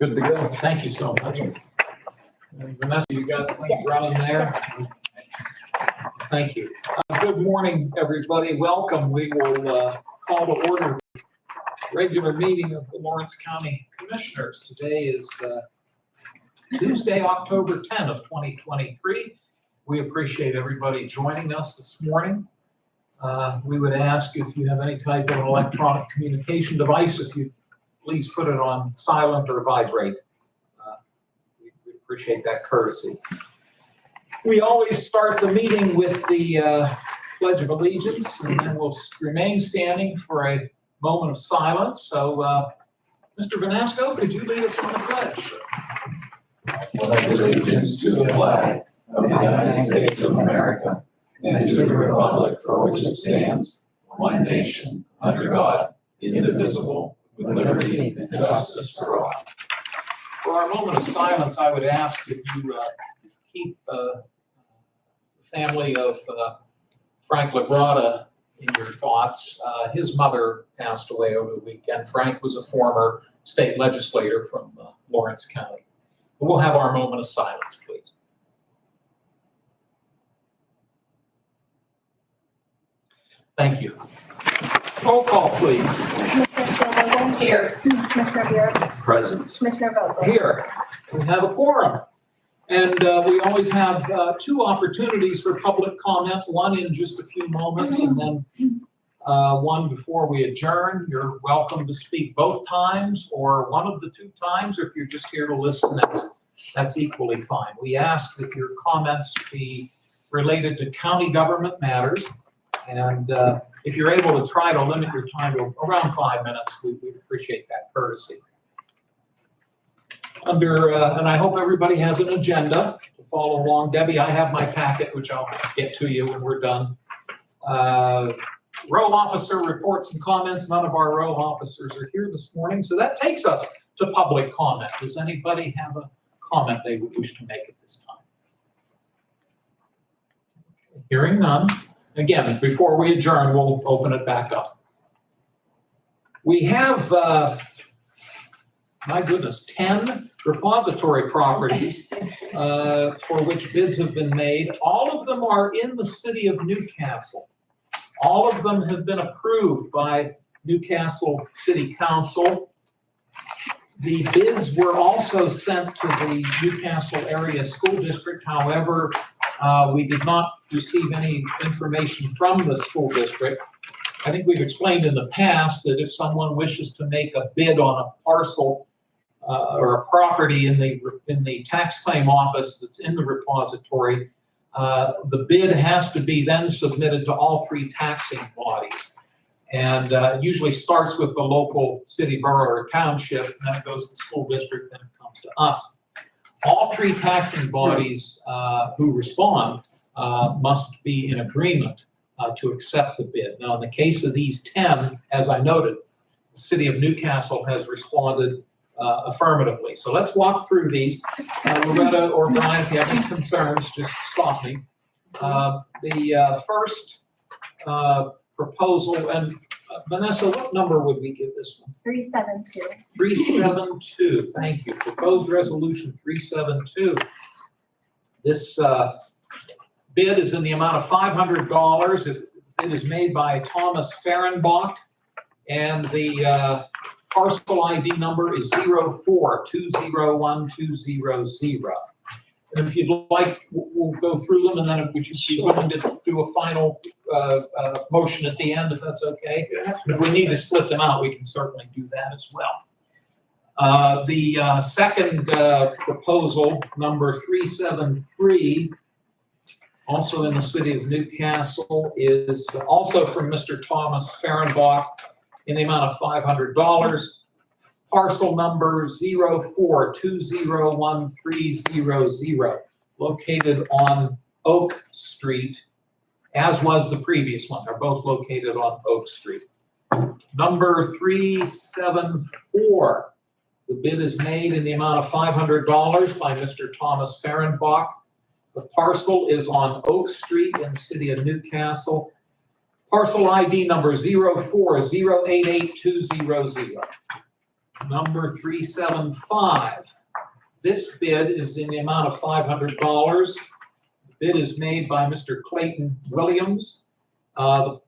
Good to go. Thank you so much. And Vanessa, you got things running there? Thank you. Good morning, everybody. Welcome. We will call to order regular meeting of the Lawrence County Commissioners. Today is Tuesday, October 10 of 2023. We appreciate everybody joining us this morning. We would ask if you have any type of electronic communication device, if you please put it on silent or vibrate. We appreciate that courtesy. We always start the meeting with the Pledge of Allegiance, and then we'll remain standing for a moment of silence. So, Mr. Vanasco, could you lead us in the pledge? I pledge allegiance to the flag of the United States of America and to the republic for which it stands, one nation, under God, indivisible, with liberty and justice for all. For our moment of silence, I would ask if you keep the family of Frank Labrada in your thoughts. His mother passed away over the weekend. Frank was a former state legislator from Lawrence County. We'll have our moment of silence, please. Thank you. Roll call, please. Commissioner Steelvogel? Here. Commissioner Buick? Present. Commissioner Vogel? Here. We have a quorum. And we always have two opportunities for public comment, one in just a few moments and then one before we adjourn. You're welcome to speak both times or one of the two times, or if you're just here to listen, that's equally fine. We ask that your comments be related to county government matters. And if you're able to try to limit your time to around 5 minutes, we'd appreciate that courtesy. And I hope everybody has an agenda to follow along. Debbie, I have my packet, which I'll get to you when we're done. Row officer reports and comments. None of our row officers are here this morning, so that takes us to public comment. Does anybody have a comment they would wish to make at this time? Hearing none. Again, before we adjourn, we'll open it back up. We have, my goodness, 10 repository properties for which bids have been made. All of them are in the city of Newcastle. All of them have been approved by Newcastle City Council. The bids were also sent to the Newcastle Area School District. However, we did not receive any information from the school district. I think we've explained in the past that if someone wishes to make a bid on a parcel or a property in the tax claim office that's in the repository, the bid has to be then submitted to all three taxing bodies. And it usually starts with the local city, borough, or township, and then it goes to the school district, then it comes to us. All three taxing bodies who respond must be in agreement to accept the bid. Now, in the case of these 10, as I noted, the city of Newcastle has responded affirmatively. So let's walk through these. Loretta or Brian, if you have any concerns, just stop me. The first proposal, and Vanessa, what number would we give this one? 372. 372, thank you. Proposed resolution 372. This bid is in the amount of $500. It is made by Thomas Fehrenbach, and the parcel ID number is 04201200. And if you'd like, we'll go through them, and then if we should be willing to do a final motion at the end, if that's okay. If we need to split them out, we can certainly do that as well. The second proposal, number 373, also in the city of Newcastle, is also from Mr. Thomas Fehrenbach in the amount of $500. Parcel number 04201300, located on Oak Street, as was the previous one. They're both located on Oak Street. Number 374, the bid is made in the amount of $500 by Mr. Thomas Fehrenbach. The parcel is on Oak Street in the city of Newcastle. Parcel ID number 04088200. Number 375. This bid is in the amount of $500. The bid is made by Mr. Clayton Williams. The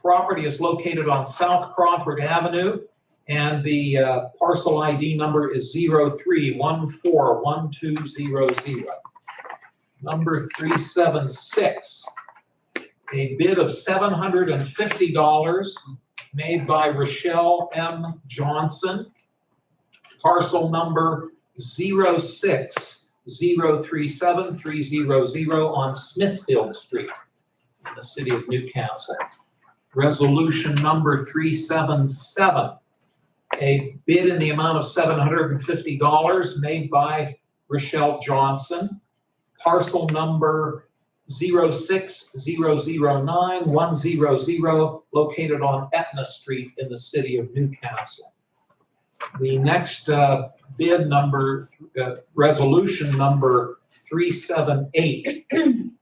property is located on South Crawford Avenue, and the parcel ID number is 03141200. Number 376, a bid of $750 made by Rochelle M. Johnson. Parcel number 0603730 on Smithfield Street in the city of Newcastle. Resolution number 377, a bid in the amount of $750 made by Rochelle Johnson. Parcel number 06009-100, located on Etna Street in the city of Newcastle. The next bid number, resolution number 378.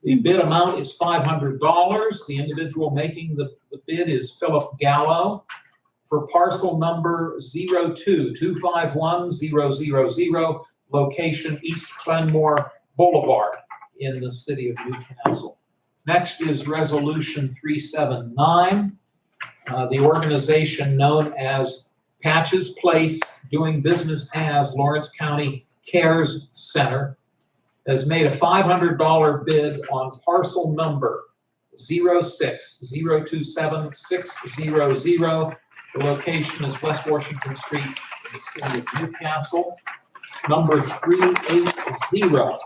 The bid amount is $500. The individual making the bid is Philip Gallo for parcel number 0225100, location East Glenmore Boulevard in the city of Newcastle. Next is resolution 379. The organization known as Patches Place, doing business as Lawrence County Cares Center, has made a $500 bid on parcel number 060276000. The location is West Washington Street in the city of Newcastle. Number 380,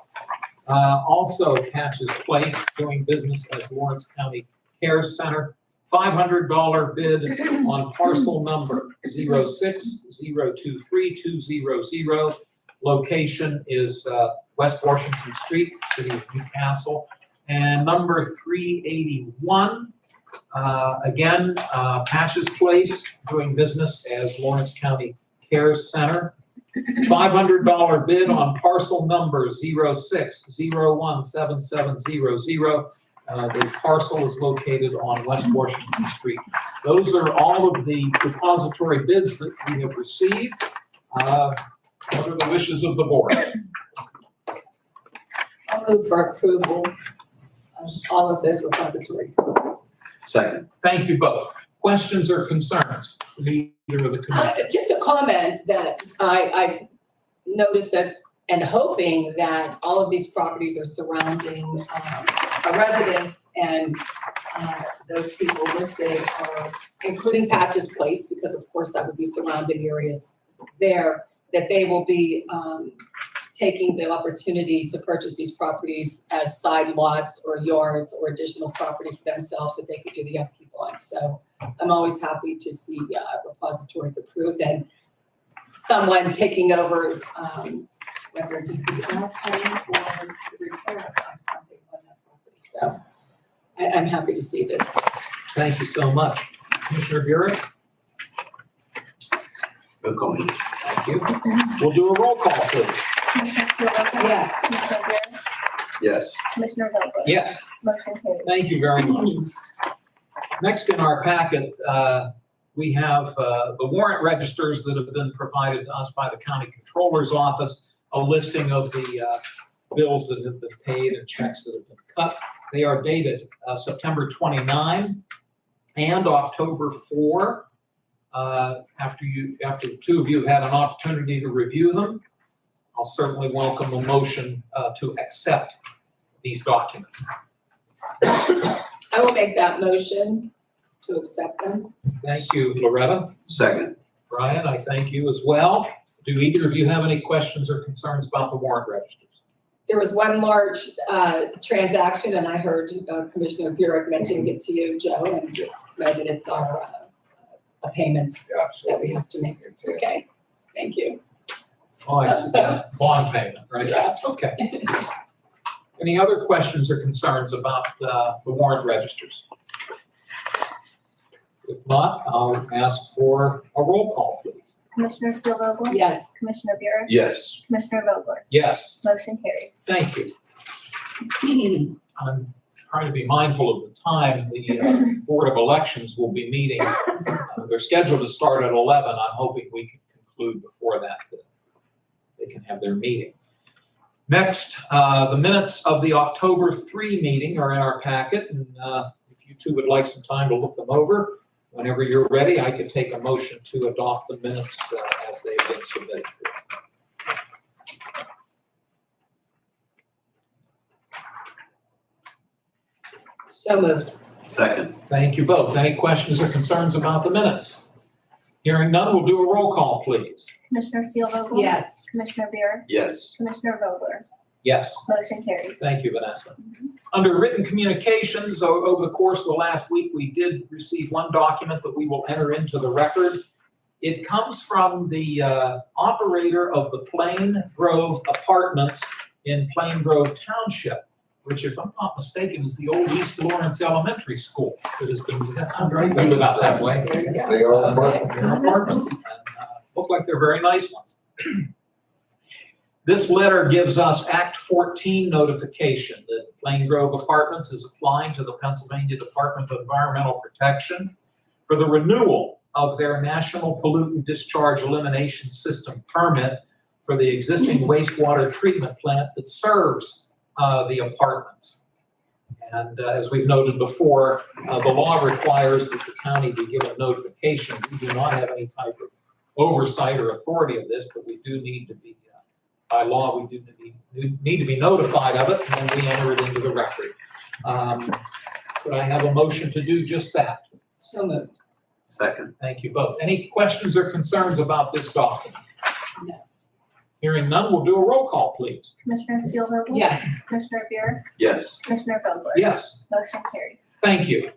also Patches Place, doing business as Lawrence County Cares Center. $500 bid on parcel number 060232000. Location is West Washington Street, city of Newcastle. And number 381, again, Patches Place, doing business as Lawrence County Cares Center. $500 bid on parcel number 060177700. The parcel is located on West Washington Street. Those are all of the depository bids that we have received. What are the wishes of the board? I'll move for approval of all of those repository programs. Second. Thank you both. Questions or concerns from either of the committee? Just a comment that I've noticed that and hoping that all of these properties are surrounding a residence, and those people listed are, including Patches Place, because of course that would be surrounding areas there, that they will be taking the opportunity to purchase these properties as side lots or yards or additional property for themselves that they could do the upkeep on. So I'm always happy to see repositories approved and someone taking over, whether it's just the asphalt or the repair on something on that property. So I'm happy to see this. Thank you so much. Commissioner Burek? No comment. Thank you. We'll do a roll call, please. Commissioner Spielvogel? Yes. Commissioner Rea? Yes. Commissioner Vogler? Yes. Motion carries. Thank you very much. Next in our packet, we have the warrant registers that have been provided to us by the County Controller's Office, a listing of the bills that have been paid and checks that have been cut. They are dated September 29 and October 4. After the two of you have had an opportunity to review them, I'll certainly welcome a motion to accept these documents. I will make that motion to accept them. Thank you, Loretta. Second. Brian, I thank you as well. Do either of you have any questions or concerns about the warrant registers? There was one large transaction, and I heard Commissioner Burek mentioning it to you, Joe, and know that it's our a payment that we have to make. Okay, thank you. Oh, I see that bond payment, right? Yeah. Okay. Any other questions or concerns about the warrant registers? If not, I'll ask for a roll call, please. Commissioner Spielvogel? Yes. Commissioner Burek? Yes. Commissioner Vogler? Yes, Motion carries. thank you. I'm trying to be mindful of the time. The Board of Elections will be meeting. They're scheduled to start at 11. I'm hoping we can conclude before that, they can have their meeting. Next, the minutes of the October 3 meeting are in our packet, and if you two would like some time to look them over, whenever you're ready, I could take a motion to adopt the minutes as they've been submitted. So moved. Second. Thank you both. Any questions or concerns about the minutes? Hearing none, we'll do a roll call, please. Commissioner Steelvogel? Yes. Commissioner Buick? Yes. Commissioner Vogler? Yes. Motion carries. Thank you, Vanessa. Under written communications, over the course of the last week, we did receive one document that we will enter into the record. It comes from the operator of the Plain Grove Apartments in Plain Grove Township, which, if I'm not mistaken, is the old East Lawrence Elementary School that has been, that's right about that way. There you go. They are Apartments, and look like they're very nice ones. This letter gives us Act 14 notification that Plain Grove Apartments is applying to the Pennsylvania Department of Environmental Protection for the renewal of their National Pollutant Discharge Elimination System permit for the existing wastewater treatment plant that serves the apartments. And as we've noted before, the law requires that the county be given notification. We do not have any type of oversight or authority of this, but we do need to be, by law, we do need to be notified of it, and then we enter it into the record. Could I have a motion to do just that? So moved. Second. Thank you both. Any questions or concerns about this document? No. Hearing none, we'll do a roll call, please. Commissioner Steelvogel? Yes. Commissioner Buick? Yes. Commissioner Vogler? Yes, Motion carries. thank you.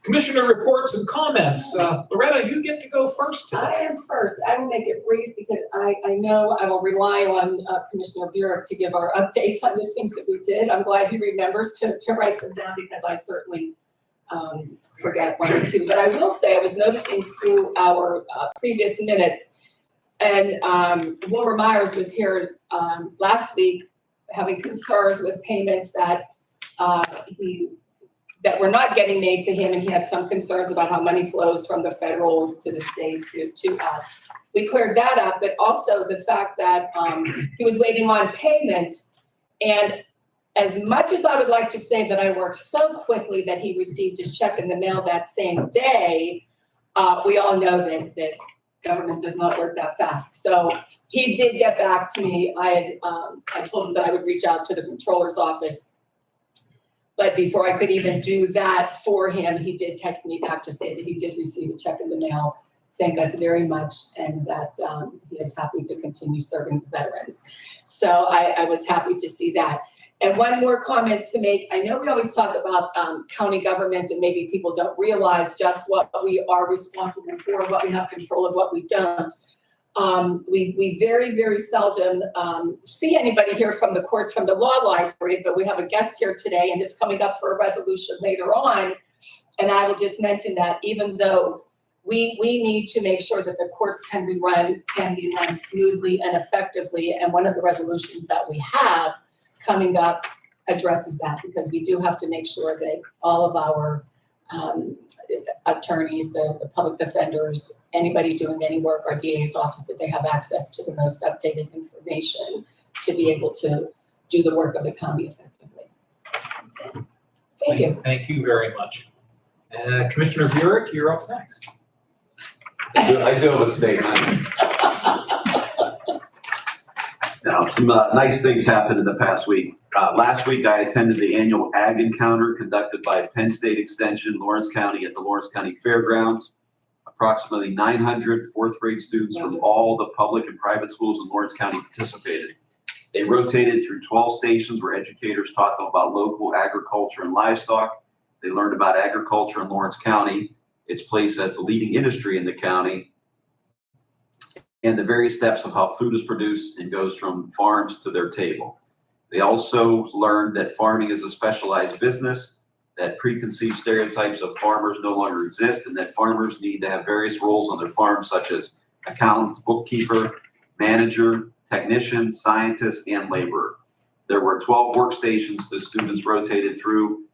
Commissioner reports and comments. Loretta, you get to go first I today. am first. I will make it brief because I know I will rely on Commissioner Burek to give our updates on the things that we did. I'm glad he remembers to write them down because I certainly forget one or two. But I will say I was noticing through our previous minutes, and Wilmer Myers was here last week having concerns with payments that that were not getting made to him, and he had some concerns about how money flows from the federal to the state to us. We cleared that up, but also the fact that he was waiting on payment. And as much as I would like to say that I worked so quickly that he received his check in the mail that same day, we all know that government does not work that fast. So he did get back to me. I told him that I would reach out to the controller's office. But before I could even do that for him, he did text me back to say that he did receive a check in the mail. Thank us very much, and that he is happy to continue serving the veterans. So I was happy to see that. And one more comment to make. I know we always talk about county government, and maybe people don't realize just what we are responsible for, what we have control of, what we don't. We very, very seldom see anybody here from the courts, from the law library, but we have a guest here today, and it's coming up for a resolution later on. And I will just mention that even though we need to make sure that the courts can be run smoothly and effectively, and one of the resolutions that we have coming up addresses that, because we do have to make sure that all of our attorneys, the public defenders, anybody doing any work, our DA's office, that they have access to the most updated information to be able to do the work of the county effectively. Thank you. Thank you very much. Commissioner Burek, you're up next. I do have a statement. Now, some nice things happened in the past week. Last week, I attended the annual Ag Encounter conducted by Penn State Extension, Lawrence County, at the Lawrence County Fairgrounds. Approximately 900 fourth grade students from all the public and private schools in Lawrence County participated. They rotated through 12 stations where educators taught them about local agriculture and livestock. They learned about agriculture in Lawrence County, its place as the leading industry in the county, and the various steps of how food is produced and goes from farms to their table. They also learned that farming is a specialized business, that preconceived stereotypes of farmers no longer exist, and that farmers need to have various roles on their farm, such as accountant, bookkeeper, manager, technician, scientist, and laborer. There were 12 workstations the students rotated through: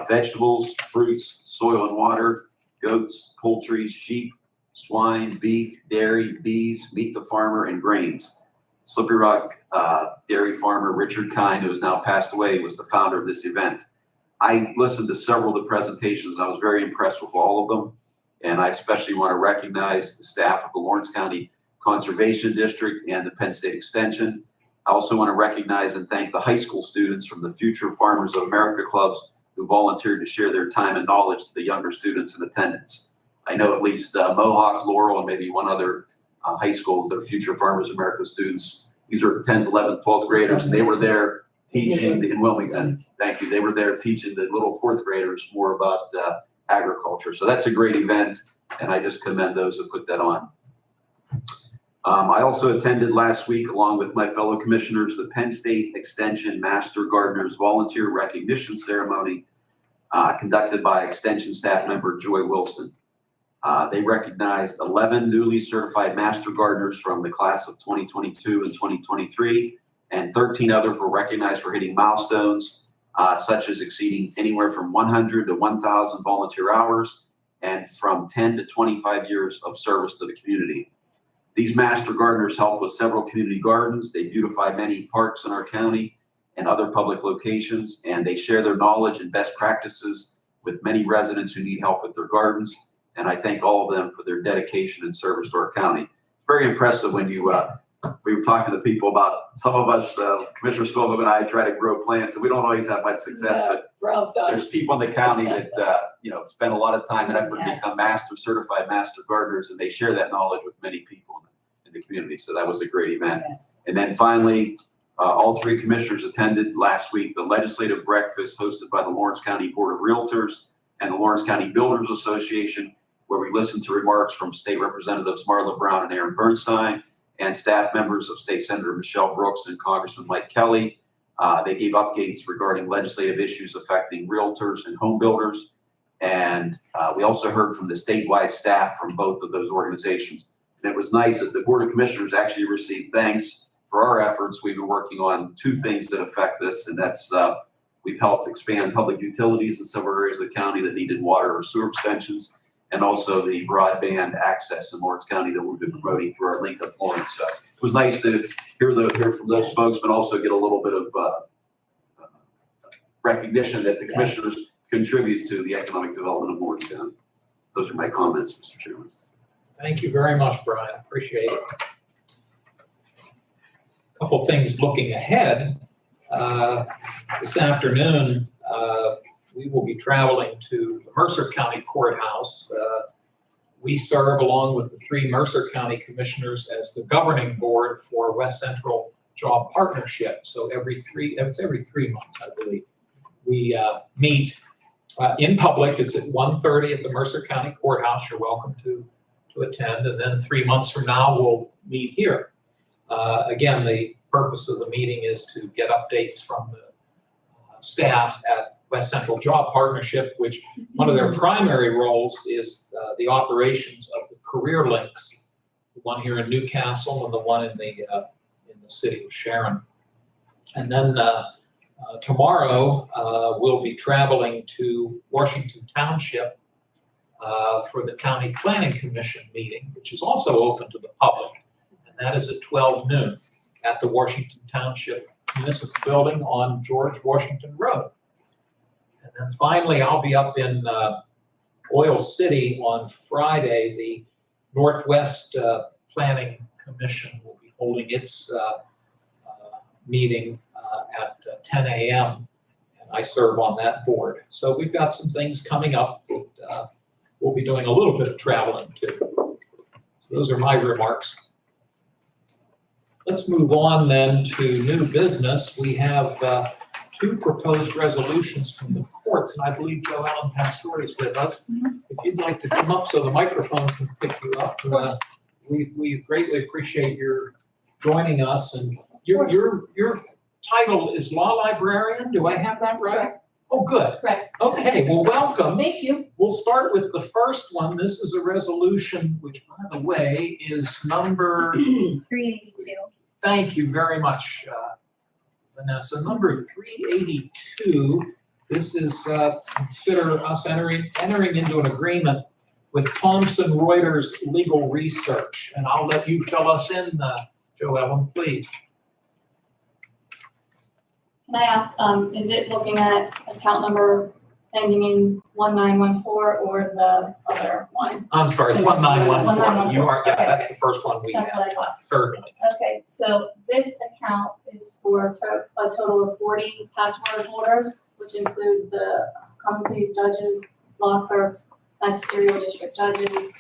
vegetables, fruits, soil and water, goats, poultry, sheep, swine, beef, dairy, bees, meat the farmer, and grains. Slippery Rock dairy farmer Richard Kine, who has now passed away, was the founder of this event. I listened to several of the presentations. I was very impressed with all of them. And I especially want to recognize the staff of the Lawrence County Conservation District and the Penn State Extension. I also want to recognize and thank the high school students from the Future Farmers of America clubs who volunteered to share their time and knowledge to the younger students in attendance. I know at least Mohawk, Laurel, and maybe one other high schools that are Future Farmers of America students. These are 10th, 11th, 12th graders, and they were there teaching in Wilmington. Thank you. They were there teaching the little fourth graders more about agriculture. So that's a great event, and I just commend those who put that on. I also attended last week, along with my fellow commissioners, the Penn State Extension Master Gardeners Volunteer Recognition Ceremony conducted by Extension staff member Joy Wilson. They recognized 11 newly certified Master Gardeners from the class of 2022 and 2023, and 13 others were recognized for hitting milestones, such as exceeding anywhere from 100 to 1,000 volunteer hours and from 10 to 25 years of service to the community. These Master Gardeners help with several community gardens. They beautify many parks in our county and other public locations, and they share their knowledge and best practices with many residents who need help with their gardens. And I thank all of them for their dedication and service to our county. Very impressive when you, we were talking to people about, some of us, Commissioner Scoville and I try to grow plants, and we don't always have much success, but there's people in the county that, spend a lot of time and effort to become certified master gardeners, and they share that knowledge with many people in the community. So that was a great event. Yes. And then finally, all three commissioners attended last week the legislative breakfast hosted by the Lawrence County Board of Realtors and the Lawrence County Builders Association, where we listened to remarks from State Representatives Marla Brown and Aaron Bernstein and staff members of State Senator Michelle Brooks and Congressman Mike Kelly. They gave updates regarding legislative issues affecting realtors and home builders. And we also heard from the statewide staff from both of those organizations. And it was nice that the Board of Commissioners actually received thanks for our efforts. We've been working on two things that affect this, and that's we've helped expand public utilities in several areas of the county that needed water or sewer extensions, and also the broadband access in Lawrence County that we've been promoting through our Link Up Lawrence. So it was nice to hear from those folks, but also get a little bit of recognition that the commissioners contribute to the economic development of Lawrence County. Those are my comments, Mr. Chairman. Thank you very much, Brian. Appreciate it. Couple things looking ahead. This afternoon, we will be traveling to the Mercer County Courthouse. We serve along with the three Mercer County commissioners as the governing board for West Central Job Partnership. So every 3 months, I believe, we meet in public. It's at 1:30 at the Mercer County Courthouse. You're welcome to attend. And then 3 months from now, we'll meet here. Again, the purpose of the meeting is to get updates from the staff at West Central Job Partnership, which one of their primary roles is the operations of the career links, the one here in Newcastle and the one in the city of Sharon. And then tomorrow we'll be traveling to Washington Township for the County Planning Commission meeting, which is also open to the public, and that is at 12 noon at the Washington Township Municipal Building on George Washington Road. And then finally, I'll be up in Oil City on Friday. The Northwest Planning Commission will be holding its meeting at 10 a.m. and I serve on that board. So we've got some things coming up that we'll be doing a little bit of traveling too. So those are my remarks. Let's move on then to new business. We have two proposed resolutions from the courts, and I believe Joellen Pastore is with us. If you'd like to come up so the microphone can pick you up, we greatly appreciate your joining us. And your title is law librarian. Do I have that right? Oh, good. Right. Okay, well, welcome. Thank you. We'll start with the first one. This is a resolution, which, by the way, is number 382. Thank you very much, Vanessa. Number 382. This is consider us entering into an agreement with Thomson Reuters Legal Research. And I'll let you fill us in, Joe Ellen, please. Can I ask, is it looking at account number ending in 1914 or the other one? I'm sorry, it's 1914. 1914. You are, yeah, Okay. that's the first one we That's have, what I thought. certainly. Okay, so this account is for a total of 40 password holders, which include the common pleas judges, law clerks, magisterial district judges,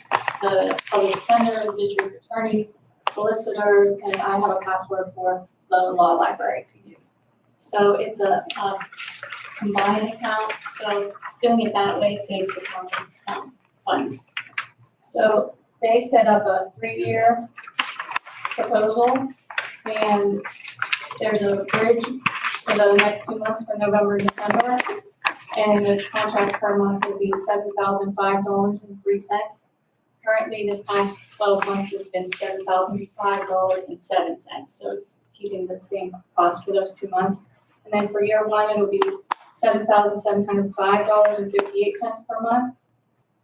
the public defenders, district attorneys, solicitors, and I have a password for the law library to use. So it's a combined account, so doing it that way saves the county funds. So they set up a 3-year proposal, and there's a bridge for the next 2 months for November and December. And the contract per month will be $7,005.03. Currently, this past 12 months, it's been $7,005.07, so it's keeping the same cost for those 2 months. And then for year one, it'll be $7,705.58 per month.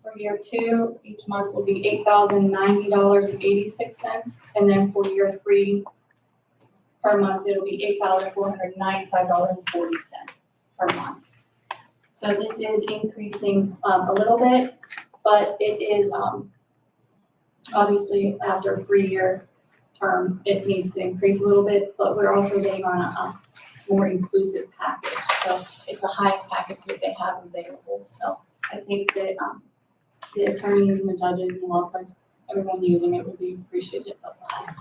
For year two, each month will be $8,090.86, and then for year three, per month, it'll be $8,495.40 per month. So this is increasing a little bit, but it is obviously after a 3-year term, it needs to increase a little bit, but we're also getting on a more inclusive package. So it's the highest package that they have available. So I think that the attorneys and the judges and the law clerks, everyone using it would be appreciative of that.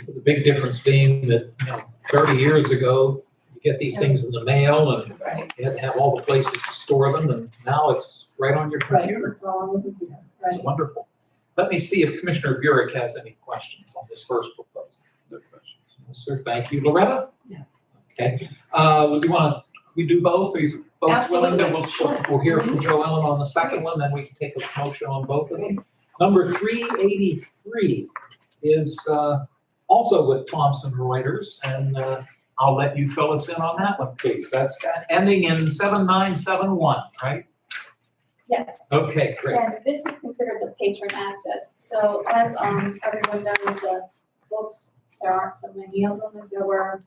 The big difference being that, 30 years ago, you get these things in the mail and Right. you had to have all the places to store them, and now it's right on your Right, computer. it's all on the computer, It's right? wonderful. Let me see if Commissioner Burek has any questions on this first proposal. No questions. No, sir, thank you. Loretta? Yeah. Okay, we do both? Are you both willing to? Absolutely. We'll hear from Joe Ellen on the second one, then we can take a motion on both of them. Number 383 is also with Thomson Reuters, and I'll let you fill us in on that one, please. That's ending in 7971, right? Yes. Okay, great. And this is considered the patron access. So as everyone knows, the books, there aren't so many of them as there were a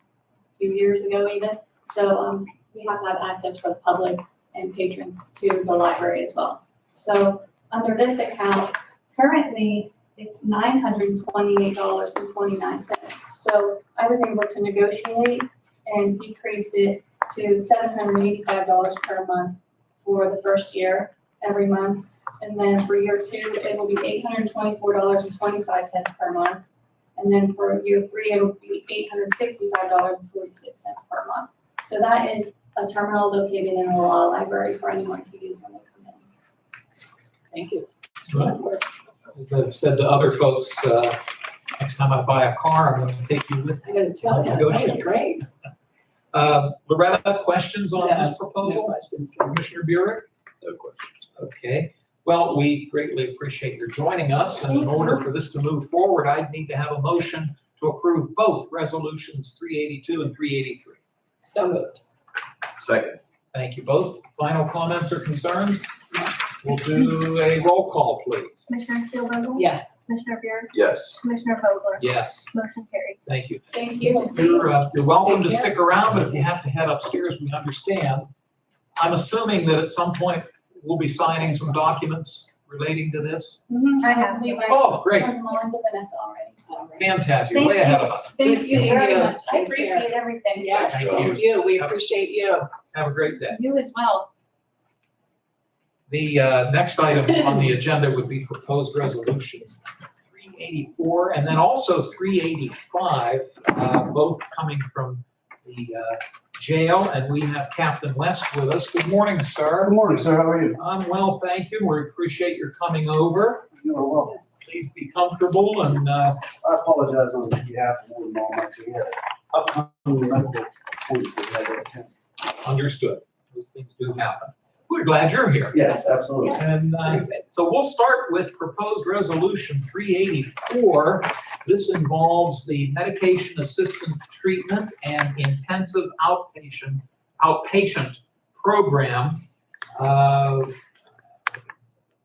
few years ago even. So we have to have access for the public and patrons to the library as well. So under this account, currently it's $928.29. So I was able to negotiate and decrease it to $785 per month for the first year, every month. And then for year two, it will be $824.25 per month. And then for year three, it will be $865.46 per month. So that is a terminal located in the law library for anyone to use when they come in. Thank you. As I've said to other folks, next time I buy a car, I'm gonna take you with me. I gotta tell you, that was great. Loretta, questions on this No proposal? questions. Commissioner Burek? No questions. Okay, well, we greatly appreciate your joining us, and in order for this to move forward, I'd need to have a motion to approve both resolutions 382 and 383. So moved. Second. Thank you both. Final comments or concerns? We'll do a roll call, please. Commissioner Steelvogel? Yes. Commissioner Buick? Yes. Commissioner Vogler? Yes, Motion carries. thank you. Thank you. To see you. You're welcome to Take care. stick around, but if you have to head upstairs, we understand. I'm assuming that at some point we'll be signing some documents relating to this. I have. We Oh, great, turned them on to Vanessa already, so. fantastic, you're way Thank ahead you. of us. Thank Good you seeing very you. much. I Take care. appreciate everything. Yes, Thank thank you. We appreciate you. Have a great day. You as well. The next item on the agenda would be proposed resolution 384 and then also 385, both coming from the jail. And we have Captain West with us. Good morning, sir. Good morning, sir. How are you? I'm well, thank you. We appreciate your coming over. You are well. Yes. Please be comfortable and I apologize on behalf of all the moments we had. Upcoming medical appointments we had to attend. understood. Those things do happen. We're glad you're here. Yes, absolutely. Yes. And Very good. so we'll start with proposed resolution 384. This involves the medication assisted treatment and intensive outpatient program.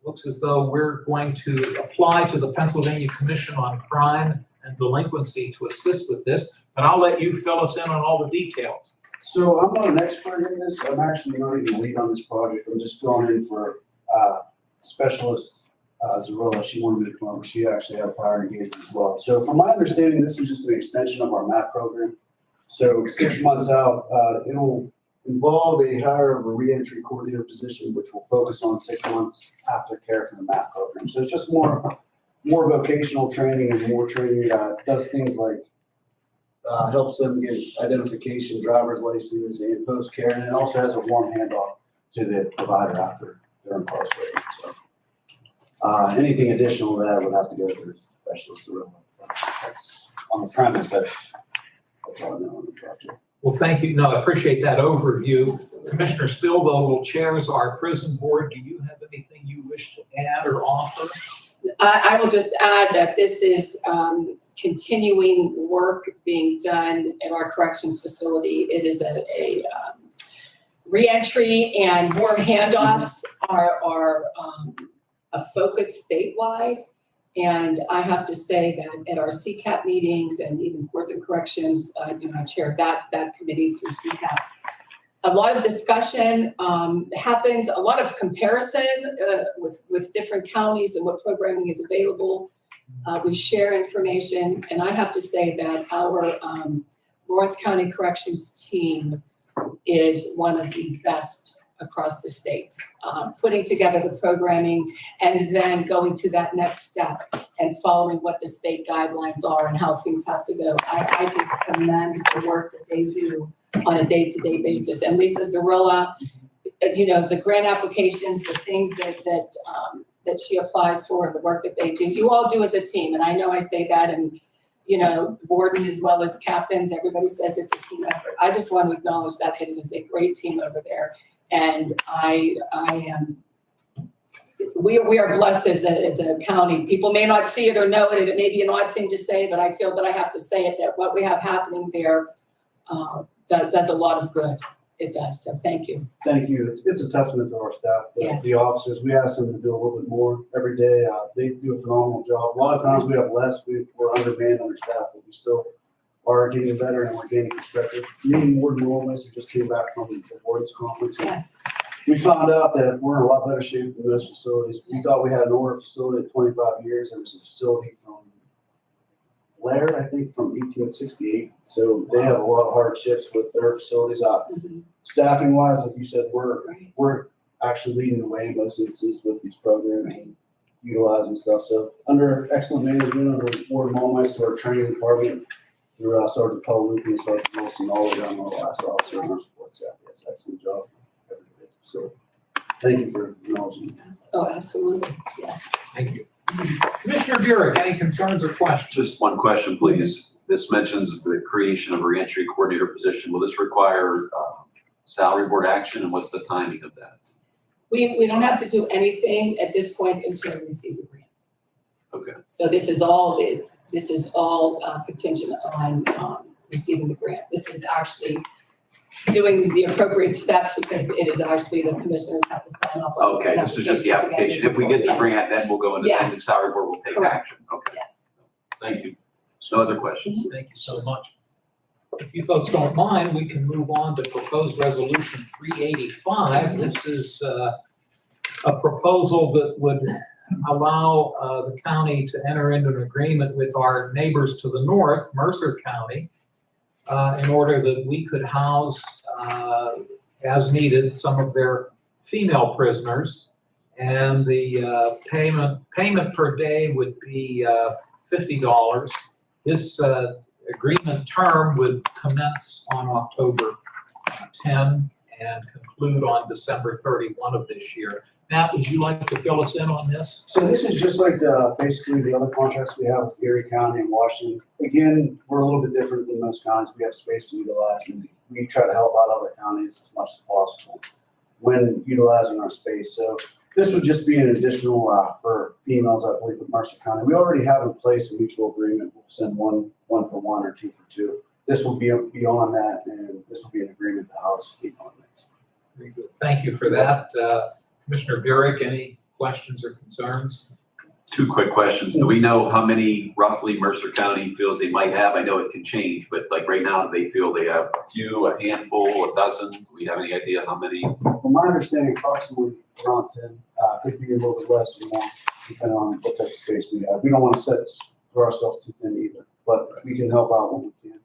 looks as though we're going to apply to the Pennsylvania Commission on Crime and Delinquency to assist with this, but I'll let you fill us in on all the details. So I'm not an expert in this. I'm actually not even the lead on this project. I'm just filling in for specialist Zarilla. She wanted me to come over. She actually had prior engagement as well. So from my understanding, this is just an extension of our MAP program. So 6 months out, it'll involve a hire of a reentry coordinator position, which will focus on 6 months after care for the MAP program. So it's just more vocational training and more training that does things like helps them get identification, driver's license, and post-care, and it also has a warm handoff to the provider after they're incarcerated. So anything additional to that would have to go through specialists. That's on the premise. That's all I know on the project. Well, thank you. No, I appreciate that overview. Commissioner Spielvogel chairs our prison board. Do you have anything you wish to add or offer? I will just add that this is continuing work being done at our corrections facility. It is a reentry and warm handoffs are a focus statewide. And I have to say that at our CCAP meetings and even courts and corrections, I chaired that committee through CCAP. A lot of discussion happens, a lot of comparison with different counties and what programming is available. We share information, and I have to say that our Lawrence County Corrections team is one of the best across the state. Putting together the programming and then going to that next step and following what the state guidelines are and how things have to go. I just commend the work that they do on a day-to-day basis. And Lisa Zarilla, the grant applications, the things that she applies for, the work that they do, you all do as a team. And I know I say that, and Warden as well as captains, everybody says it's a team effort. I just want to acknowledge that it is a great team over there. And we are blessed as a county. People may not see it or know it, and it may be an odd thing to say, but I feel that I have to say it, that what we have happening there does a lot of good. It does, so thank you. Thank you. It's a testament to our staff. Yes. The officers, we ask them to do a little bit more every day. They do a phenomenal job. A lot of times we have less. We're undermanned, understaffed, but we still are getting better and we're gaining perspective. Me and Warden Loomis, who just came back from the Warden's Conference. Yes. We found out that we're in a lot better shape than most facilities. We thought we had an older facility at 25 years. There was a facility from Blair, I think, from 1868. So they have a lot of hardships with their facilities. Staffing wise, like you said, we're actually leading the way in most instances with these programs and utilizing stuff. So under excellent management, under Warden Loomis, our training department, through Sergeant Paul Luke and Sergeant Wilson, all of them, our last officer and our support staff. Yes, excellent job. So thank you for acknowledging me. Oh, absolutely, yes. Thank you. Commissioner Burek, any concerns or questions? Just one question, please. This mentions the creation of a reentry coordinator position. Will this require salary board action, and what's the timing of that? We don't have to do anything at this point until we receive the grant. Okay. So this is all contingent on receiving the grant. This is actually doing the appropriate steps because it is actually the commissioners have to sign off. on Okay, this is just the application. If we get the Yes. grant, then we'll go into, and the Yes. salary board will take Correct. action. Okay, Yes. thank you. No other questions? Thank you so much. If you folks don't mind, we can move on to proposed resolution 385. This is a proposal that would allow the county to enter into an agreement with our neighbors to the north, Mercer County, in order that we could house, as needed, some of their female prisoners. And the payment per day would be $50. This agreement term would commence on October 10 and conclude on December 31 of this year. Matt, would you like to fill us in on this? So this is just like basically the other contracts we have with Erie County and Washington. Again, we're a little bit different than most counties. We have space to utilize, and we try to help out other counties as much as possible when utilizing our space. So this would just be an additional for females, I believe, with Mercer County. We already have in place a mutual agreement. We'll send one for one or two for two. This will be beyond that, and this will be an agreement to house female inmates. Very good. Thank you for that. Commissioner Burek, any questions or concerns? Two quick questions. Do we know how many roughly Mercer County feels they might have? I know it can change, but like right now, do they feel they have a few, a handful, a dozen? Do we have any idea how many? From my understanding, approximately around 10, could be a little bit less or more, depending on what type of space we have. We don't want to spread ourselves too thin either, but we can help out when we can.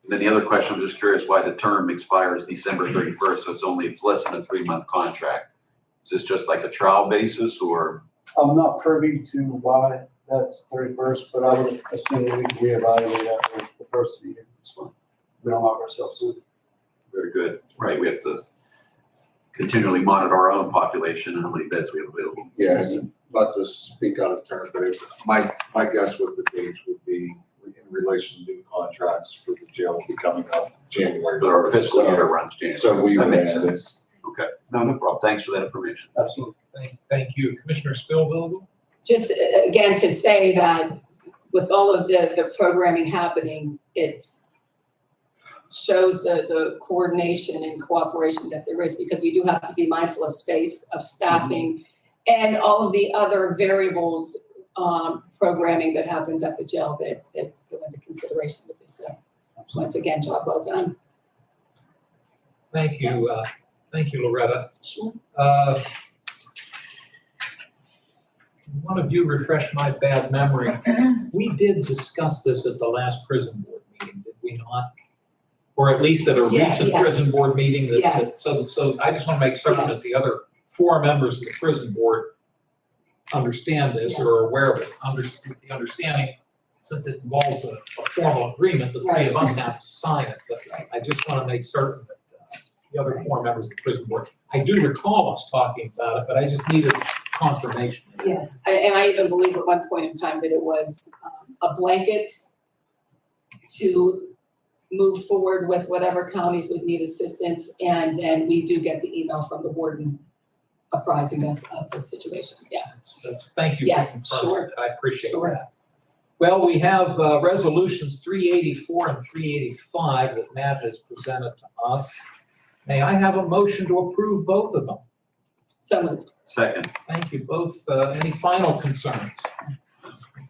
And then the other question, I'm just curious why the term expires December 31st, so it's less than a 3-month contract. Is this just like a trial basis or? I'm not privy to why that's 31st, but I would assume that we can reevaluate after the first of the year. That's fine. We don't lock ourselves in. Very good. Right, we have to continually monitor our own population and how many beds we have available. Yeah, and not to speak out of turn, but my guess with the dates would be in relation to contracts for the jail will be coming up January. But our 1st. fiscal year runs January. So we That would makes add sense. Okay, no problem. Thanks for that information. Absolutely. Thank you. Commissioner Spielvogel? Just again, to say that with all of the programming happening, it shows the coordination and cooperation that there is, because we do have to be mindful of space, of staffing, and all of the other variables, programming that happens at the jail that go into consideration with this. So once again, job well done. Thank you. Thank you, Loretta. Sure. One of you refresh my bad memory. We did discuss this at the last prison board meeting, did we not? Or at least at a Yes, recent yes. prison board meeting Yes. so I just want to make certain that Yes. the other 4 members of the prison board understand this or are aware of it. With the understanding, since it involves a formal agreement, the 3 of us have to sign it. But I just want to make certain that the other 4 members of the prison board, I do recall us talking about it, but I just needed confirmation. Yes, and I even believe at one point in time that it was a blanket to move forward with whatever counties would need assistance, and then we do get the email from the warden apprising us of the situation. Yeah, Thank you for Yes, confirming sure. that. I appreciate Sure. that. Well, we have resolutions 384 and 385 that Matt has presented to us. May I have a motion to approve both of them? so moved. Second, Thank you both. Any final concerns?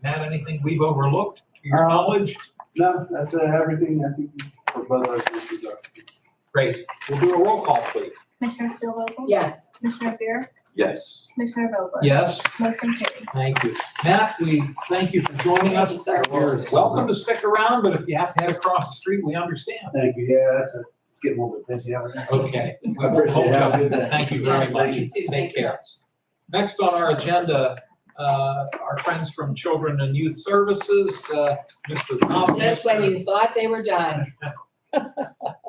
Matt, anything we've overlooked to your knowledge? No, that's everything I think for both our issues are. Great. We'll do a roll call, please. Commissioner Spielvogel? Yes, Commissioner Beer? yes. Commissioner Vogler? Yes, Motion carries. thank you. Matt, we thank you for joining us. Thank you, sir. You're welcome to stick around, but if you have to head across the street, we understand. Thank you. Yeah, it's getting a little bit busy over there. Okay. I appreciate it. Have a good day. Thank you very Yes, much. you too. Take Thank you. care. Next on our agenda, our friends from Children and Youth Services, Mr. Bout. just when you thought they were done.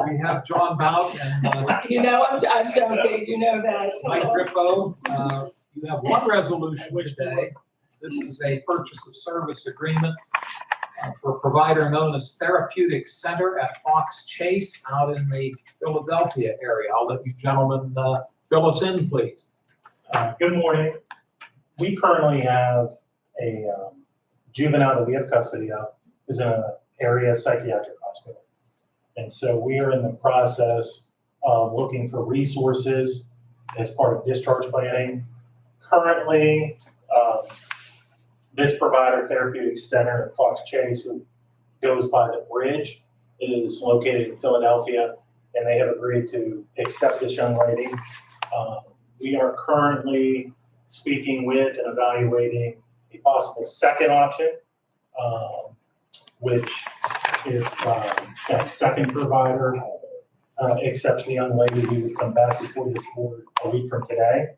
We have John Bout and You know, I'm joking, you know that. Mike Grippo. You have one resolution today. This is a purchase of service agreement for a provider known as Therapeutic Center at Fox Chase out in the Philadelphia area. I'll let you gentlemen fill us in, please. Good morning. We currently have a juvenile that we have custody of, is in an area psychiatric hospital. And so we are in the process of looking for resources as part of discharge planning. Currently, this provider, Therapeutic Center at Fox Chase, who goes by the Bridge, is located in Philadelphia, and they have agreed to accept this young lady. We are currently speaking with and evaluating a possible second option, which if that second provider accepts the young lady, we would come back before this board a week from today.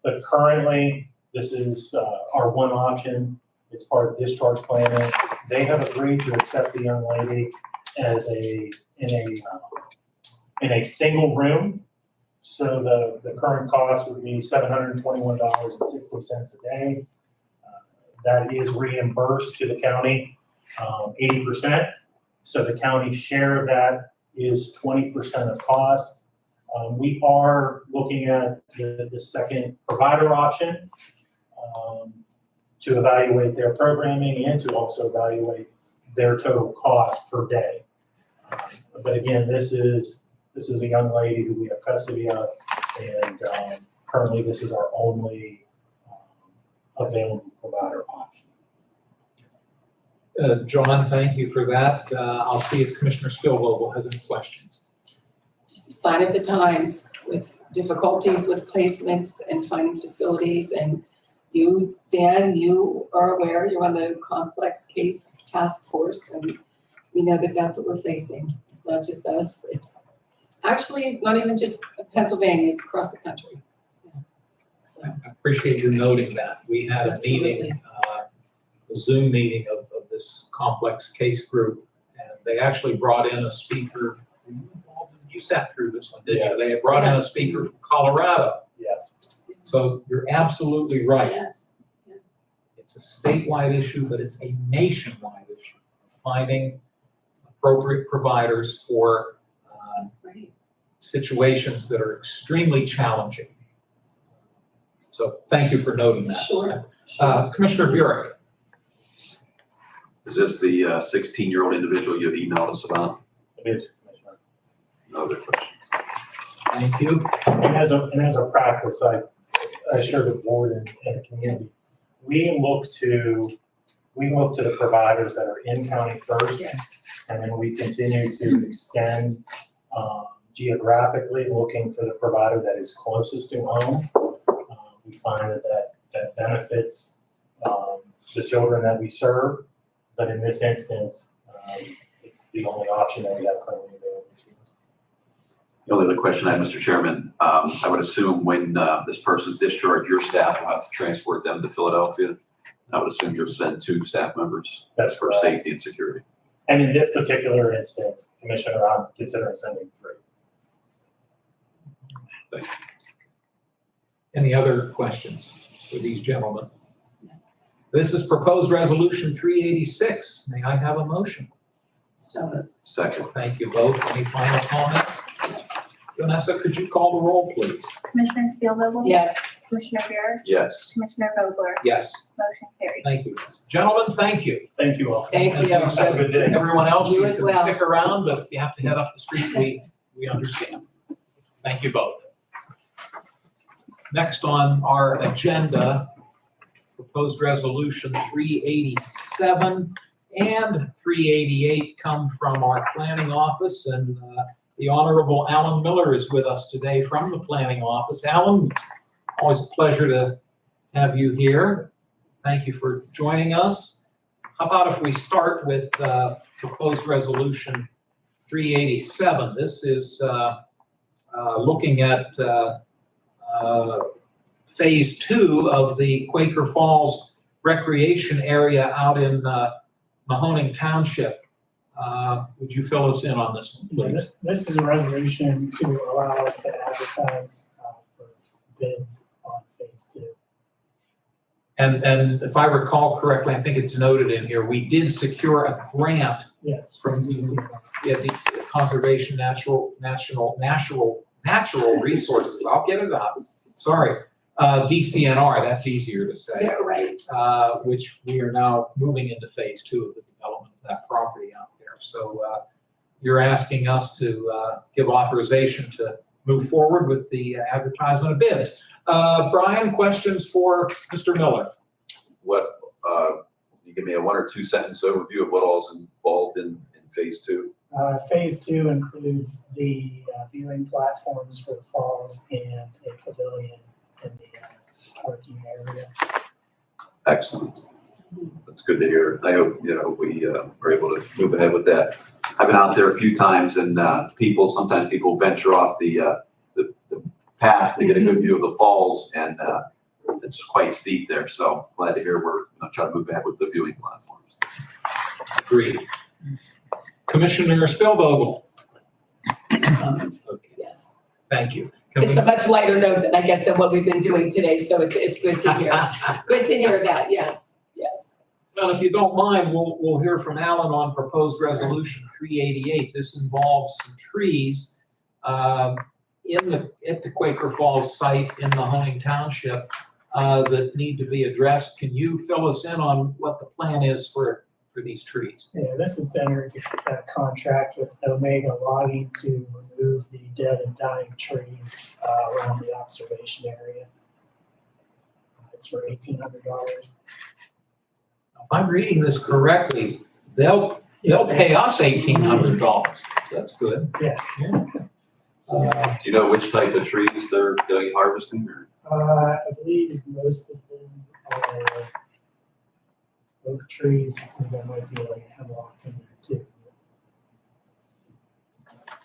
But currently, this is our one option. It's part of discharge planning. They have agreed to accept the young lady as in a single room. So the current cost would be $721.60 a day. That is reimbursed to the county 80%. So the county share of that is 20% of cost. We are looking at the second provider option to evaluate their programming and to also evaluate their total cost per day. But again, this is a young lady who we have custody of, and currently this is our only available provider option. John, thank you for that. I'll see if Commissioner Spielvogel has any questions. Just a sign of the times with difficulties with placements and finding facilities. And you, Dan, you are aware, you're on the complex case task force, and we know that that's what we're facing. It's not just us, it's actually not even just Pennsylvania, it's across the country. Yeah. So, I appreciate you noting that. We had a meeting, Absolutely. a Zoom meeting of this complex case group, and they actually brought in a speaker. You sat through this one, didn't you? They had brought in a Yes. speaker from Colorado. Yes. So you're absolutely right. yes, It's a statewide issue, but it's a nationwide issue. Finding appropriate providers for right. situations that are extremely challenging. So thank you for noting that. Sure. Commissioner Burek. Is this the 16-year-old individual you had emailed us about? It is, Commissioner. No other questions? Thank you. And as a practice, I assure the board and the community, we look to the providers that are in county first, Yes. and then we continue to extend geographically, looking for the provider that is closest to home. We find that benefits the children that we serve, but in this instance, it's the only option that we have currently available to us. The only other question I have, Mr. Chairman, I would assume when this person's discharged, your staff will have to transport them to Philadelphia. I would assume you'll send 2 staff members. That's for correct. safety and security. And in this particular instance, Commissioner, I'm considering sending 3. Any other questions for these gentlemen? This is proposed resolution 386. May I have a motion? So, Second. Thank you both. Any final comments? Vanessa, could you call the roll, please? Commissioner Spielvogel? yes, Commissioner Buick? Yes. Commissioner Vogler? Yes. Motion carries. Thank you. Gentlemen, thank you. Thank you all. thank As you. you said, Have a good day. everyone else, You you as can well. stick around, but if you have to head up the street, we understand. Thank you both. Next on our agenda, proposed resolution 387 and 388 come from our planning office, and the Honorable Alan Miller is with us today from the planning office. Alan, it's always a pleasure to have you here. Thank you for joining us. How about if we start with proposed resolution 387? This is looking at phase 2 of the Quaker Falls Recreation Area out in Mahoning Township. Would you fill us in on this one, please? This is a resolution to allow us to advertise for bids on phase 2. And if I recall correctly, I think it's noted in here, we did secure a grant Yes. from the Conservation Natural Resources. I'll get it out. Sorry. DCNR, that's easier to say. Yeah, right. Which we are now moving into phase 2 of the development of that property out there. So you're asking us to give authorization to move forward with the advertisement of bids. Brian, questions for Mr. Miller? What, you give me a 1 or 2 sentence overview of what all's involved in phase 2? Phase 2 includes the viewing platforms for the falls and a pavilion in the parking area. Excellent. That's good to hear. I hope, we are able to move ahead with that. I've been out there a few times, and sometimes people venture off the path to get a good view of the falls, and it's quite steep there. So glad to hear we're trying to move ahead with the viewing platforms. Agreed. Commissioner Spielvogel? Comments? Okay, Yes. thank you. Can It's a much lighter note than I guess than what we've been doing today, so it's good to hear. Good to hear that, yes, yes. Well, if you don't mind, we'll hear from Alan on proposed resolution 388. This involves some trees at the Quaker Falls site in Mahoning Township that need to be addressed. Can you fill us in on what the plan is for these trees? Yeah, this is to enter into a contract with Omega Logging to remove the dead and dying trees around the observation area. it's for $1,800. If I'm reading this correctly, they'll pay us $1,800. That's good. Yes. Yeah. Do you know which type of trees they're gonna be harvesting or? I believe most of them are oak trees, and there might be like a hemlock in there too.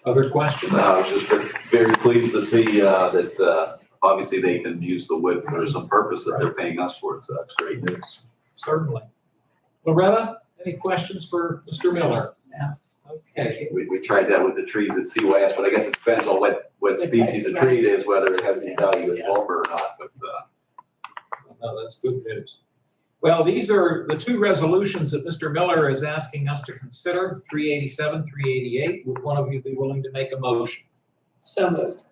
Other questions? I was just very pleased to see that obviously they can use the wood for some purpose that they're paying us for, so that's great news. Certainly. Loretta, any questions for Mr. Miller? No. Okay. We tried that with the trees at CYS, but I guess it depends on what species of tree it is, whether it has any value as lumber or not, but No, that's good news. Well, these are the two resolutions that Mr. Miller is asking us to consider, 387, 388. Would one of you be willing to make a motion? So moved.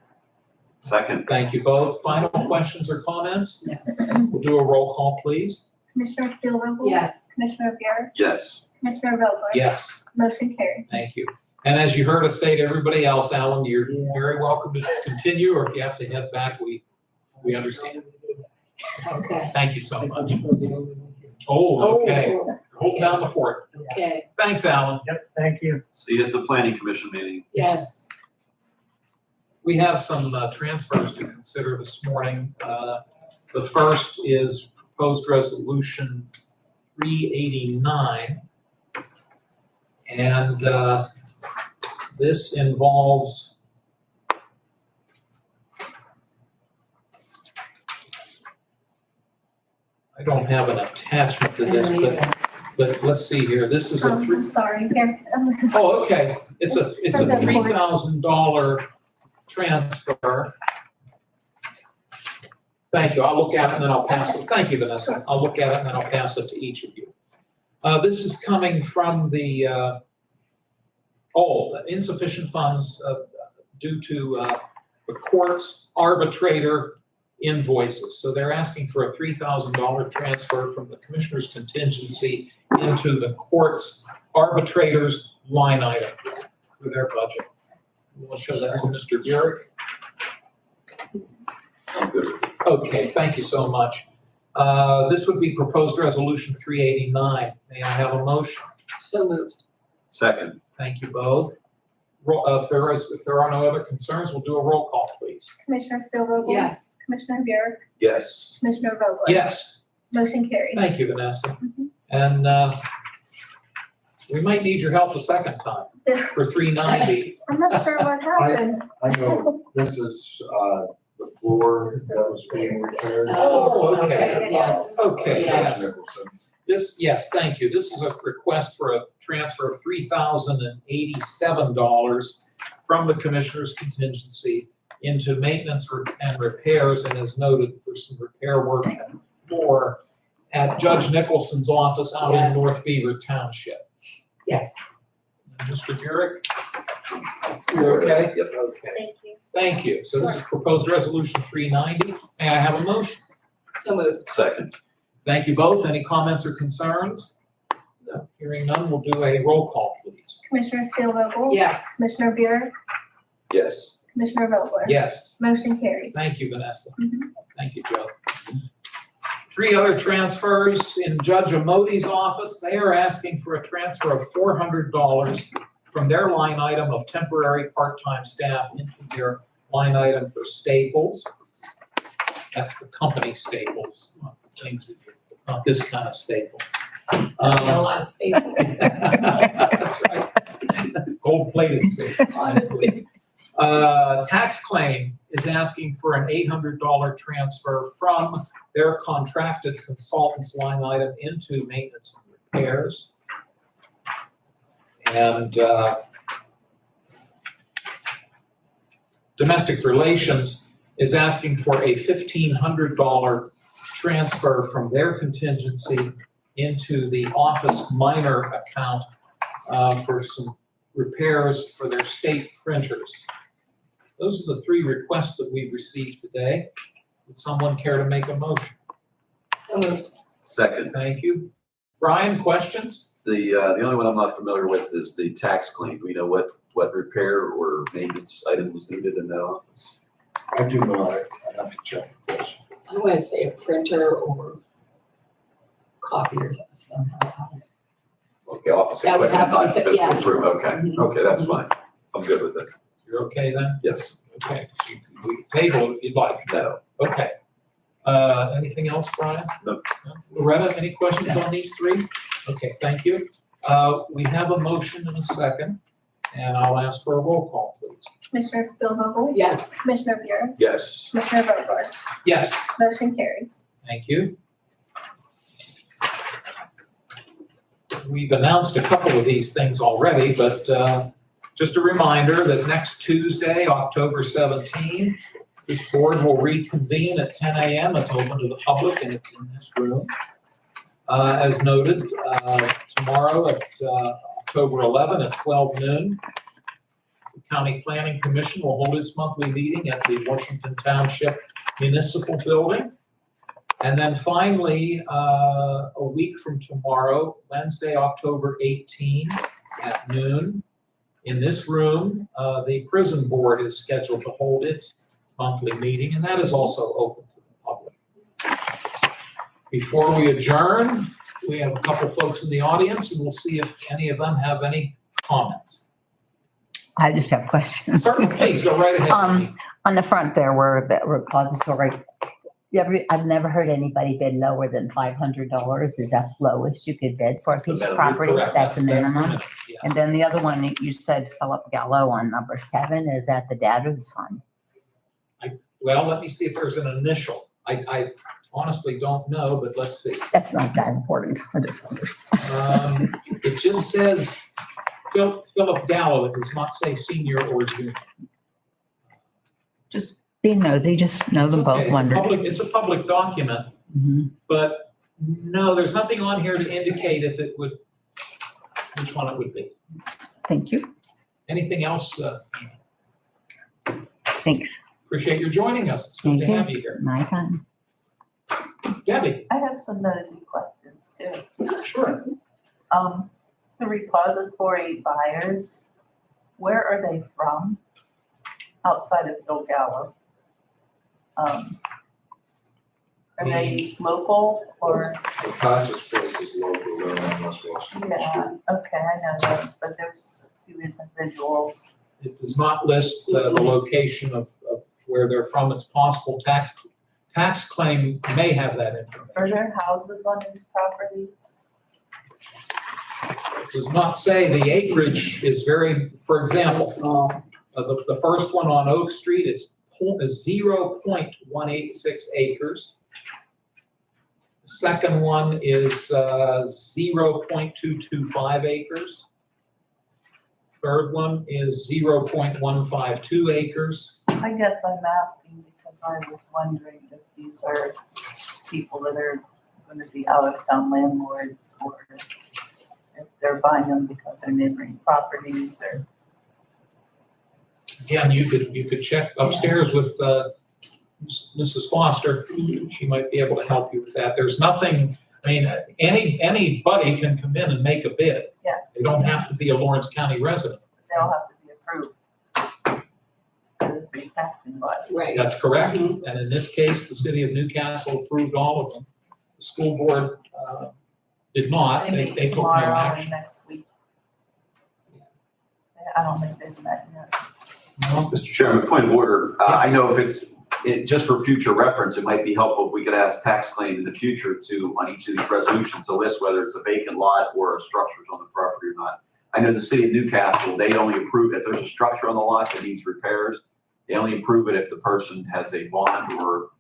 second, Thank you both. Final questions or comments? No. We'll do a roll call, please. Commissioner Steelvogel? Yes. Commissioner Buick? yes. Commissioner Vogler? Yes, Motion carries. thank you. And as you heard us say to everybody else, Alan, you're very welcome to continue, or if you have to head back, we understand. Okay. Thank you so I'm much. still the only one here. Oh, okay. Hold down the fort. Okay, Thanks, Alan. Yep, thank you. See you at the planning commission meeting. yes. We have some transfers to consider this morning. The first is proposed resolution 389. And this involves I don't have an attachment to this, but let's see here. This is a I'm sorry, here. Oh, okay. It's a For the courts. $3,000 transfer. Thank you. I'll look at it and then I'll pass it. Thank you, Vanessa. I'll look at it and then I'll pass it to each of you. This is coming from the insufficient funds due to the court's arbitrator invoices. So they're asking for a $3,000 transfer from the commissioner's contingency into the court's arbitrator's line item for their budget. We'll show that to Mr. Burek. I'm good with it. Okay, thank you so much. This would be proposed resolution 389. May I have a motion? So moved. Second, Thank you both. If there are no other concerns, we'll do a roll call, please. Commissioner Steelvogel? Yes. Commissioner Buick? yes. Commissioner Vogler? Yes, Motion carries. thank you, Vanessa. Mhm. And we might need your help a second time for 390. I'm not sure what happened. I know this is, the floor that was being repaired. Oh, okay. Yes. Okay, Yes. yes. Nicholson's. Yes, thank you. This is a request for a transfer of $3,087 from the commissioner's contingency into maintenance and repairs, and as noted, for some repair work at the floor at Judge Nicholson's office out in Yes. North Beaver Township. Yes. Mr. Burek? You're okay? Yep. Okay, Thank you. thank you. So this is proposed resolution 390. May I have a motion? So moved. Second, Thank you both. Any comments or concerns? No. Hearing none, we'll do a roll call, please. Commissioner Steelvogel? Yes. Commissioner Buick? yes. Commissioner Vogler? Yes. Motion carries. Thank you, Vanessa. Mhm. Thank you, Joe. 3 other transfers in Judge Amodi's office. They are asking for a transfer of $400 from their line item of temporary part-time staff into their line item for staples. That's the company staples, not the things that not this kind of staple. A lot of staples, That's right. Gold-plated staple. honestly. Tax claim is asking for an $800 transfer from their contracted consultants line item into maintenance and repairs. And domestic relations is asking for a $1,500 transfer from their contingency into the office minor account for some repairs for their state printers. Those are the 3 requests that we've received today. Would someone care to make a motion? So moved. Second, Thank you. Brian, questions? the only one I'm not familiar with is the tax claim. Do we know what repair or maintenance item was needed in that office? I do know, I have to check this. I want to say a printer or copier somehow. Okay, office That would equipment, have to be not said, physical yes. proof, okay, Mhm. okay, that's fine. I'm good with it, You're okay then? yes. Okay, so we can table it if you'd like. No. Okay. Anything else, Brian? No. Loretta, any questions on these three? Okay, thank you. We have a motion and a second, and I'll ask for a roll call, please. Commissioner Spielvogel? Yes. Commissioner Buick? Yes. Commissioner Vogler? Yes, Motion carries. thank you. We've announced a couple of these things already, but just a reminder that next Tuesday, October 17th, this board will reconvene at 10 a.m. It's open to the public and it's in this room. As noted, tomorrow at October 11 at 12 noon, the County Planning Commission will hold its monthly meeting at the Washington Township Municipal Building. And then finally, a week from tomorrow, Wednesday, October 18 at noon, in this room, the prison board is scheduled to hold its monthly meeting, and that is also open to the public. Before we adjourn, we have a couple folks in the audience, and we'll see if any of them have any comments. I just have questions. Certainly, please, go right ahead. On the front there where the repository, I've never heard anybody bid lower than $500. Is that the lowest you could bid for a piece of property? Correct. That's the minimum? minimum, yes. And then the other one that you said, Philip Gallo on number 7, is that the dad or the son? Well, let me see if there's an initial. I honestly don't know, but let's see. That's not that important. I just wondered. It just says Philip Gallo. It does not say senior or junior. Just being nosy, just know them It's okay. both, wondered. It's a public document, Mhm. but no, there's nothing on here to indicate if it would, which one it would be. Thank you. Anything else? Thanks. Appreciate your joining us. It's good to Thank you. have you here. My time. Debbie, I have some nosy questions too. sure. The repository buyers, where are they from? Outside of Phil Gallo? Are they local or? The Patches Place is local, they're on West Washington Street. Yeah, okay, I know those, but there's a few individuals. It does not list the location of where they're from. It's possible tax claim may have that information. Are there houses on these properties? It does not say the acreage is very, for example, Small. the first one on Oak Street, it's 0.186 acres. The second one is 0.225 acres. Third one is 0.152 acres. I guess I'm asking because I was wondering if these are people that are gonna be out of town landlords or if they're buying them because they're neighboring properties or. Again, you could check upstairs with Mrs. Foster. She might be able to help you with that. There's nothing, I mean, anybody can come in and make a bid. Yeah. They don't have to be a Lawrence County resident. They all have to be approved. It's a taxing body. Right. That's correct. Mhm. And in this case, the city of Newcastle approved all of them. The school board did not. They They meet took no tomorrow and action. next week. I don't think they've met yet. No? Mr. Chairman, point of order. I know if just for future reference, it might be helpful if we could ask tax claim in the future to, on each of these resolutions, to list whether it's a vacant lot or structures on the property or not. I know the city of Newcastle, they only approve if there's a structure on the lot that needs repairs. They only approve it if the person has a bond or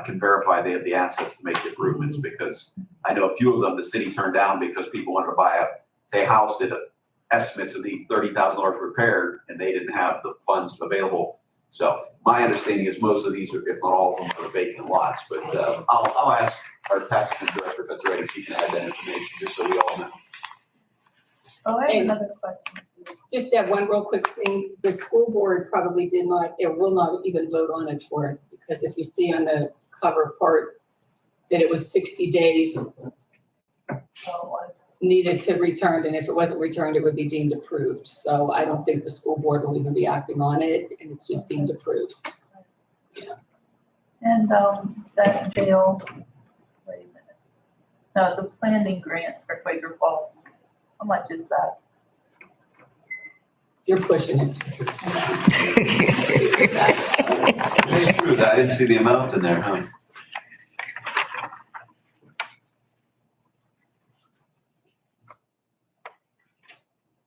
can verify they have the assets to make the improvements, because I know a few of them, the city turned down because people wanted to buy a house that estimates of the $30,000 repaired, and they didn't have the funds available. So my understanding is most of these, if not all of them, are vacant lots, but I'll ask our tax director if that's right, if she can add that information, just so we all know. Oh, I have And- another question. Just that one real quick thing, the school board probably did not, it will not even vote on it for it, because if you see on the cover part that it was 60 days Oh, it was. needed to return, and if it wasn't returned, it would be deemed approved. So I don't think the school board will even be acting on it, and it's just deemed approved. Yeah, And, that jail, wait a minute. No, the planning grant for Quaker Falls, how much is that? You're pushing it. It's true, I didn't see the amount in there, huh?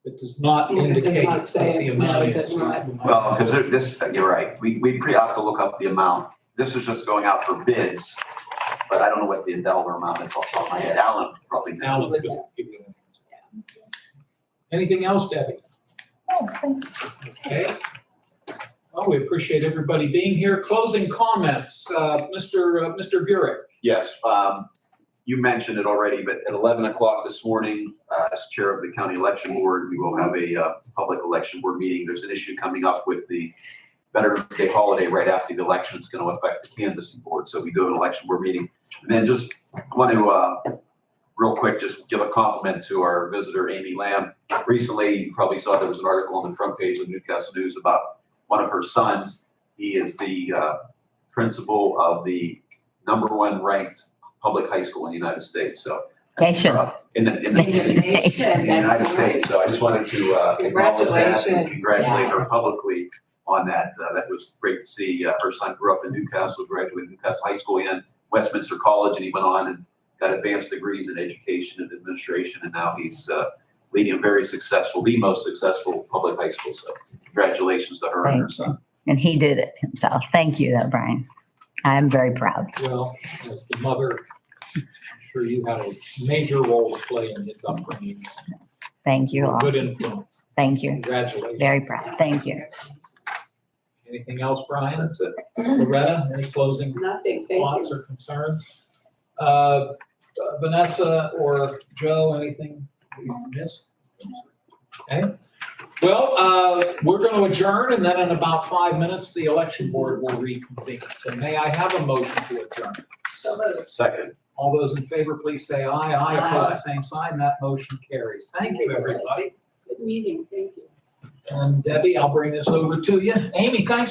It does not It does indicate not what say the it. No, amount it is. does not. Well, because this, you're right, we ought to look up the amount. This is just going out for bids, but I don't know what the dollar amount is off the top of my head. Alan probably knows. Alan could give you an answer. Anything else, Debbie? Oh, thank you. Okay. Well, we appreciate everybody being here. Closing comments, Mr. Burek. Yes, you mentioned it already, but at 11 o'clock this morning, as chair of the county election board, we will have a public election board meeting. There's an issue coming up with the Veterans Day holiday right after the election. It's going to affect the canvassing board, so we do an election board meeting. And then just want to, real quick, just give a compliment to our visitor, Amy Lamb. Recently, you probably saw there was an article on the front page of Newcastle News about one of her sons. He is the principal of the #1 ranked public high school in the United States, so. Nation. In the United States, so I just wanted to acknowledge that and Congratulations, congratulate her yes. publicly on that. That was great to see. Her son grew up in Newcastle, graduated Newcastle High School and Westminster College, and he went on and got advanced degrees in education and administration, and now he's leading a very successful, the most successful public high school, so congratulations to her and her Thank son. And he did it himself. Thank you though, Brian. I'm very proud. Well, as the mother, I'm sure you had a major role to play in his upbringing. Thank you all. Good influence. Thank you. Congratulations. Very proud. Thank you. Anything else, Brian? That's it. Loretta, any closing Nothing, thank thoughts you. or concerns? Vanessa or Joe, anything we missed? Okay. Well, we're going to adjourn, and then in about 5 minutes, the election board will reconvene. So may I have a motion to adjourn? So moved. Second. All those in favor, please say aye. Aye, opposed, the same sign. That motion carries. Thank you, everybody. Good meeting, thank you. And Debbie, I'll bring this over to you. Amy, thanks